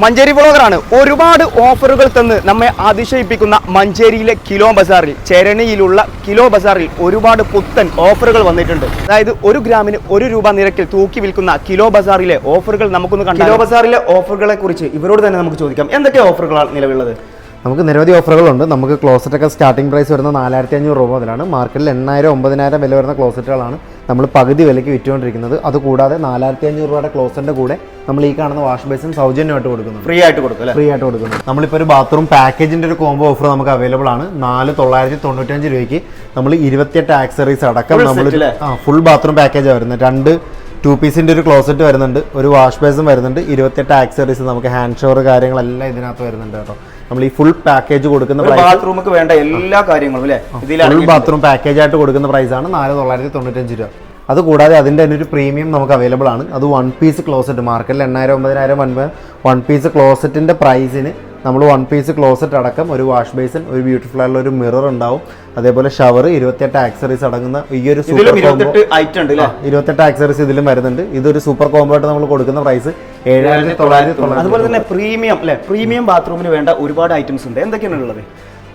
മഞ്ചേരി വ്ളോഗറാണ്. ഒരുപാട് ഓഫറുകൾ തന്ന് നമ്മെ അതിശയിപ്പിക്കുന്ന മഞ്ചേരിയിലെ കിലോ ബസാറിൽ, ചെരണിയിലുള്ള കിലോ ബസാറിൽ ഒരുപാട് പുത്തൻ ഓഫറുകൾ വന്നിട്ടുണ്ട്. അതായത് 1 ഗ്രാമിന് 1 രൂപ നിരക്കിൽ തൂക്കി വിൽക്കുന്ന കിലോ ബസാറിലെ ഓഫറുകൾ നമുക്കൊന്ന് കണ്ടാലോ? കിലോ ബസാറിലെ ഓഫറുകളെ കുറിച്ച് ഇവരോട് തന്നെ നമുക്ക് ചോദിക്കാം. എന്തൊക്കെ ഓഫറുകളാണ് നിലവിലുള്ളത്? നമുക്ക് നിരവധി ഓഫറുകളുണ്ട്. നമുക്ക് ക്ലോസറ്റൊക്കെ സ്റ്റാർട്ടിംഗ് പ്രൈസ് വരുന്നത് 4500 രൂപ മുതലാണ്. മാർക്കറ്റിൽ 8000 9000 വില വരുന്ന ക്ലോസറ്റുകളാണ് നമ്മൾ പകുതി വിലയ്ക്ക് വിറ്റുകൊണ്ടിരിക്കുന്നത്. അതുകൂടാതെ 4500 രൂപയുടെ ക്ലോസറ്റിൻ്റെ കൂടെ നമ്മൾ ഈ കാണുന്ന വാഷ് ബേസിൻ സൗജന്യമായിട്ട് കൊടുക്കുന്നു. ഫ്രീ ആയിട്ട് കൊടുക്കുന്നു. നമ്മളിപ്പോൾ ഒരു ബാത്റൂം പാക്കേജിൻ്റെ ഒരു കോംബോ ഓഫർ നമുക്ക് അവൈലബിൾ ആണ്. 4995 രൂപയ്ക്ക് നമ്മൾ 28 ആക്സറീസ് അടക്കം നമ്മൾ ഫുൾ ബാത്റൂം പാക്കേജാണ് വരുന്നത്. 2 2 പീസിൻ്റെ ഒരു ക്ലോസറ്റ് വരുന്നുണ്ട്, ഒരു വാഷ് ബേസും വരുന്നുണ്ട്, 28 ആക്സറീസ്, നമുക്ക് ഹാൻഡ് ഷവർ കാര്യങ്ങളെല്ലാം ഇതിനകത്ത് വരുന്നുണ്ട് കേട്ടോ. നമ്മൾ ഈ ഫുൾ പാക്കേജ് കൊടുക്കുന്ന ബാത്റൂമിക്ക് വേണ്ട എല്ലാ കാര്യങ്ങളും ഫുൾ ബാത്റൂം പാക്കേജ് ആയിട്ട് കൊടുക്കുന്ന പ്രൈസാണ് 4995 രൂപ. അതുകൂടാതെ അതിൻ്റെ തന്നെ ഒരു പ്രീമിയം നമുക്ക് അവൈലബിൾ ആണ്. അത് 1 പീസ് ക്ലോസറ്റ്, മാർക്കറ്റിൽ 8000 9000 1 പീസ് ക്ലോസറ്റിൻ്റെ പ്രൈസിന് നമ്മൾ 1 പീസ് ക്ലോസറ്റ് അടക്കം ഒരു വാഷ് ബേസിൻ, ഒരു ബ്യൂട്ടിഫുൾ ആയിട്ടുള്ള ഒരു മിറർ ഉണ്ടാവും, അതേപോലെ ഷവർ, 28 ആക്സറീസ് അടങ്ങുന്ന ഈ ഒരു സൂപ്പർ കോംബോ 28 ആക്സറീസ് ഇതിലും വരുന്നുണ്ട്. ഇതൊരു സൂപ്പർ കോംബോ ആയിട്ട് നമ്മൾ കൊടുക്കുന്ന പ്രൈസ് 7990. അതുപോലെ തന്നെ പ്രീമിയം ബാത്റൂമിന് വേണ്ട ഒരുപാട് ഐറ്റംസ് ഉണ്ട്. എന്തൊക്കെയാണ് ഉള്ളത്?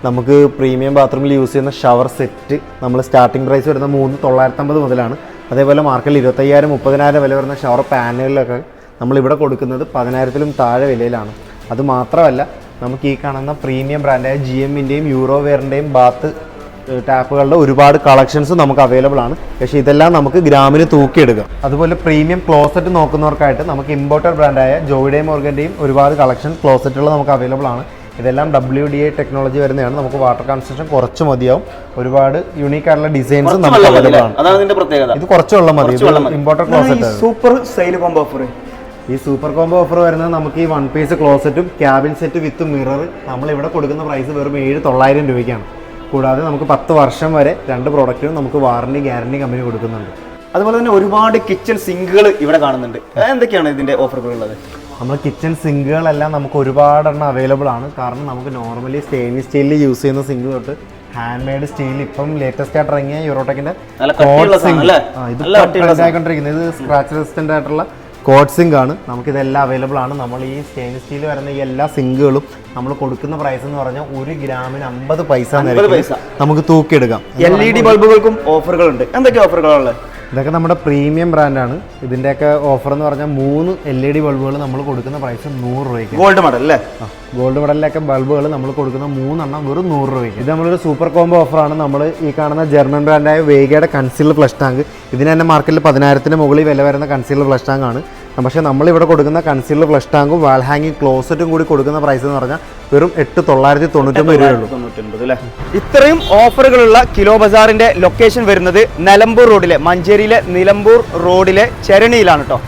നമുക്ക് പ്രീമിയം ബാത്റൂമിൽ യൂസ് ചെയ്യുന്ന ഷവർ സെറ്റ് നമ്മൾ സ്റ്റാർട്ടിംഗ് പ്രൈസ് വരുന്ന 3950 മുതലാണ്. അതേപോലെ മാർക്കറ്റിൽ 25000 30000 വില വരുന്ന ഷവർ പാനലിലൊക്കെ നമ്മളിവിടെ കൊടുക്കുന്നത് 10000-ലും താഴെ വിലയിലാണ്. അതുമാത്രമല്ല, നമുക്ക് ഈ കാണുന്ന പ്രീമിയം ബ്രാൻഡായ GMൻ്റെയും യൂറോവെയറിൻ്റെയും ബാത്ത് ടാപ്പുകളുടെ ഒരുപാട് കളക്ഷൻസ് നമുക്ക് അവൈലബിൾ ആണ്. പക്ഷേ ഇതെല്ലാം നമുക്ക് ഗ്രാമിന് തൂക്കിയെടുക്കാം. അതുപോലെ പ്രീമിയം ക്ലോസറ്റ് നോക്കുന്നവർക്കായിട്ട് നമുക്ക് ഇമ്പോർട്ടഡ് ബ്രാൻഡായ ജോയിഡേ മോർഗൻ്റെയും ഒരുപാട് കളക്ഷൻ ക്ലോസറ്റുകൾ നമുക്ക് അവൈലബിൾ ആണ്. ഇതെല്ലാം WDA ടെക്നോളജി വരുന്നതാണ്. നമുക്ക് വാട്ടർ കൺസംപ്ഷൻ കുറച്ച് മതിയാവും. ഒരുപാട് യൂണീക്ക് ആയിട്ടുള്ള ഡിസൈൻസ് നമുക്ക് അവൈലബിൾ ആണ്. ഇത് കുറച്ച് വെള്ളം മതി. Imported closet super sale combo offer. ഈ സൂപ്പർ കോംബോ ഓഫർ വരുന്നത് നമുക്ക് ഈ 1 പീസ് ക്ലോസറ്റും ക്യാബിൻ സെറ്റ് വിത്ത് മിറർ നമ്മളിവിടെ കൊടുക്കുന്ന പ്രൈസ് വെറും 7900 രൂപയ്ക്കാണ്. കൂടാതെ നമുക്ക് 10 വർഷം വരെ 2 പ്രോഡക്റ്റിനും നമുക്ക് വാറണ്ടി ഗ്യാരണ്ടി കമ്പനി കൊടുക്കുന്നുണ്ട്. അതുപോലെ തന്നെ ഒരുപാട് കിച്ചൺ സിങ്കുകൾ ഇവിടെ കാണുന്നുണ്ട്. എന്തൊക്കെയാണ് ഇതിൻ്റെ ഓഫറുകൾ ഉള്ളത്? നമ്മൾ കിച്ചൺ സിങ്കുകളെല്ലാം നമുക്ക് ഒരുപാടെണ്ണം അവൈലബിൾ ആണ്. കാരണം നമുക്ക് നോർമലി സ്റ്റെയിൻലെസ് സ്റ്റീലിൽ യൂസ് ചെയ്യുന്ന സിങ്ക് തൊട്ട് ഹാൻഡ് മെയ്ഡ് സ്റ്റീൽ, ഇപ്പം ലേറ്റസ്റ്റ് ആയിട്ട് ഇറങ്ങിയ യൂറോടെക്കിൻ്റെ കോഡ് സിങ്ക്, ഇത് ആയിക്കൊണ്ടിരിക്കുന്നത്. ഇത് സ്ക്രാച്ച് റെസിസ്റ്റൻ്റ് ആയിട്ടുള്ള കോഡ് സിങ്ക് ആണ്. നമുക്കിതെല്ലാം അവൈലബിൾ ആണ്. നമ്മൾ ഈ സ്റ്റെയിൻലെസ് സ്റ്റീൽ വരുന്ന ഈ എല്ലാ സിങ്കുകളും നമ്മൾ കൊടുക്കുന്ന പ്രൈസ് എന്ന് പറഞ്ഞാൽ 1 ഗ്രാമിന് 50 പൈസ നമുക്ക് തൂക്കിയെടുക്കാം. LED ബൾബുകൾക്കും ഓഫറുകളുണ്ട്. എന്തൊക്കെ ഓഫറുകളുള്ളത്? ഇതൊക്കെ നമ്മുടെ പ്രീമിയം ബ്രാൻഡാണ്. ഇതിൻ്റെയൊക്കെ ഓഫർ എന്ന് പറഞ്ഞാൽ 3 LED ബൾബുകൾ നമ്മൾ കൊടുക്കുന്ന പ്രൈസ് 100 രൂപയ്ക്ക്. ഗോൾഡ് മോഡൽ അല്ലേ? ഗോൾഡ് മോഡലിലൊക്കെ ബൾബുകൾ നമ്മൾ കൊടുക്കുന്ന 3 എണ്ണം വെറും 100 രൂപയ്ക്ക്. ഇത് നമ്മളൊരു സൂപ്പർ കോംബോ ഓഫറാണ്. നമ്മൾ ഈ കാണുന്ന ജർമ്മൻ ബ്രാൻഡായ വേഗയുടെ കൺസീൽഡ് ഫ്ലഷ് ടാങ്ക്, ഇതിന് തന്നെ മാർക്കറ്റിൽ 10000-ന് മുകളിൽ വില വരുന്ന കൺസീൽഡ് ഫ്ലഷ് ടാങ്ക് ആണ്. പക്ഷേ നമ്മളിവിടെ കൊടുക്കുന്ന കൺസീൽഡ് ഫ്ലഷ് ടാങ്കും വാൾ ഹാങ്ങിങ് ക്ലോസറ്റും കൂടി കൊടുക്കുന്ന പ്രൈസ് എന്ന് പറഞ്ഞാൽ വെറും 8999 രൂപയുള്ളൂ. ഇത്രയും ഓഫറുകളുള്ള കിലോ ബസാറിന്റെ ലൊക്കേഷൻ വരുന്നത് നിലമ്പൂർ റോഡിലെ, മഞ്ചേരിയിലെ നിലമ്പൂർ റോഡിലെ ചെരണിയിലാണ് കേട്ടോ.